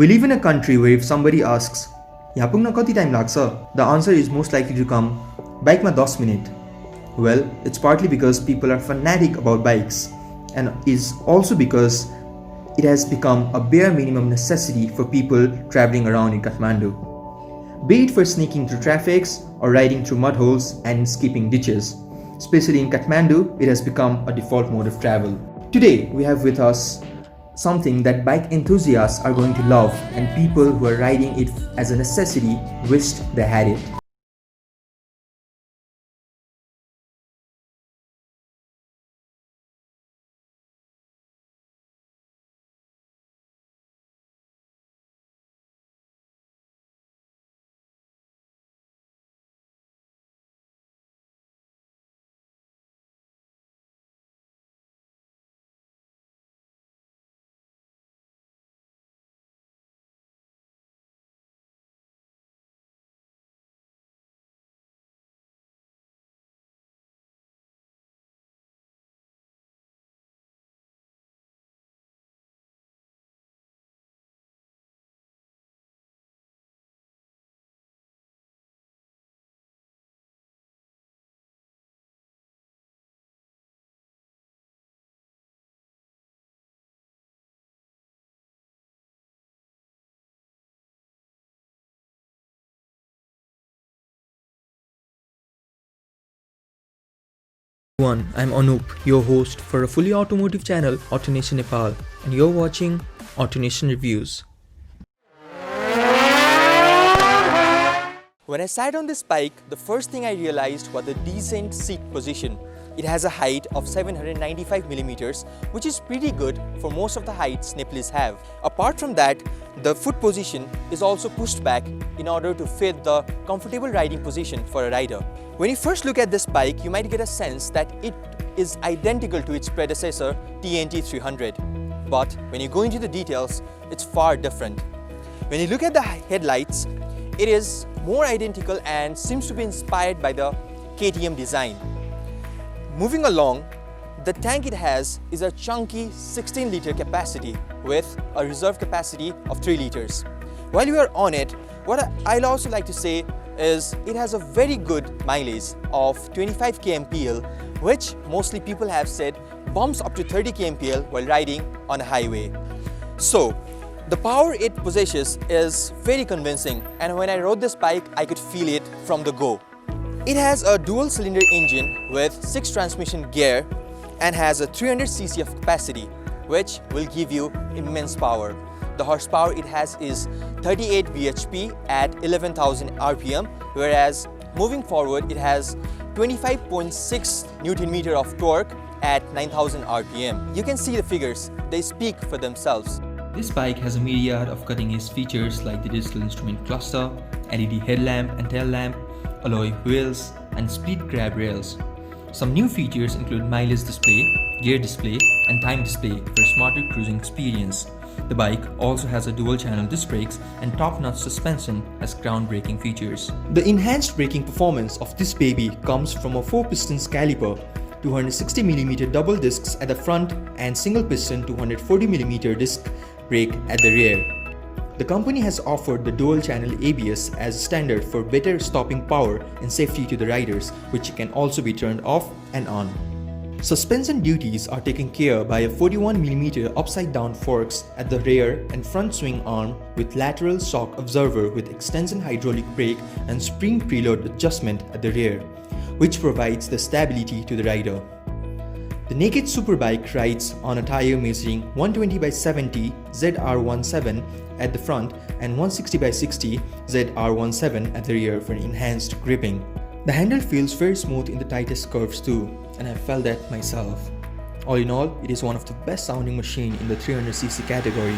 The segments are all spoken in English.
We live in a country where if somebody asks, यहाँ पुग्न कति time लाग्छ? The answer is most likely to come, बाइकमा 10 minute. Well, it's partly because people are fanatic about bikes and is also because it has become a bare minimum necessity for people traveling around in Kathmandu. Be it for sneaking through traffics or riding through mud holes and skipping ditches. Especially in Kathmandu, it has become a default mode of travel. Today, we have with us something that bike enthusiasts are going to love and people who are riding it as a necessity wished they had it. Everyone, I'm Anup, your host for a fully automotive channel, Autonation Nepal, and you're watching Autonation Reviews. When I sat on this bike, the first thing I realized was the decent seat position. It has a height of 795mm, which is pretty good for most of the heights Nepalese have. Apart from that, the foot position is also pushed back in order to fit the comfortable riding position for a rider. When you first look at this bike, you might get a sense that it is identical to its predecessor TNT 300. But when you go into the details, it's far different. When you look at the headlights, it is more identical and seems to be inspired by the KTM design. Moving along, the tank it has is a chunky 16-liter capacity with a reserve capacity of 3 liters. While you are on it, what I'd also like to say is it has a very good mileage of 25 kmpl, which mostly people have said bumps up to 30 kmpl while riding on a highway. So, the power it possesses is very convincing, and when I rode this bike, I could feel it from the go. It has a dual-cylinder engine with 6 transmission gear and has a 300cc of capacity, which will give you immense power. The horsepower it has is 38 bhp at 11,000 rpm, whereas moving forward it has 25.6 Newton-meter of torque at 9,000 rpm. You can see the figures, they speak for themselves. This bike has a myriad of cutting-edge features like the digital instrument cluster, LED headlamp and tail lamp, alloy wheels, and split grab rails. Some new features include mileage display, gear display, and time display for a smarter cruising experience. The bike also has a dual-channel disc brakes and top-notch suspension as groundbreaking features. The enhanced braking performance of this baby comes from a 4-piston caliper, 260mm double discs at the front and single-piston 240mm disc brake at the rear. The company has offered the dual-channel ABS as standard for better stopping power and safety to the riders, which can also be turned off and on. Suspension duties are taken care by a 41mm upside-down forks at the rear and front swing arm with lateral shock absorber with extension hydraulic brake and spring preload adjustment at the rear, which provides the stability to the rider. The naked superbike rides on a tire measuring 120/70 ZR17 at the front and 160/60 ZR17 at the rear for enhanced gripping. The handle feels very smooth in the tightest curves too, and I felt that myself. All in all, it is one of the best sounding machine in the 300cc category,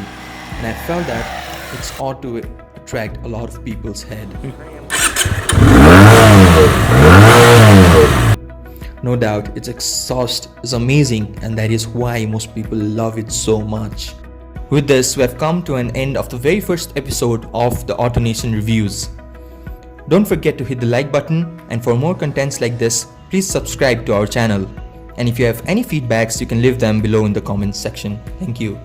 and I felt that it's ought to attract a lot of people's head. No doubt, its exhaust is amazing, and that is why most people love it so much. With this, we have come to an end of the very first episode of the Autonation Reviews. Don't forget to hit the like button, and for more contents like this, please subscribe to our channel. And if you have any feedbacks, you can leave them below in the comments section. Thank you.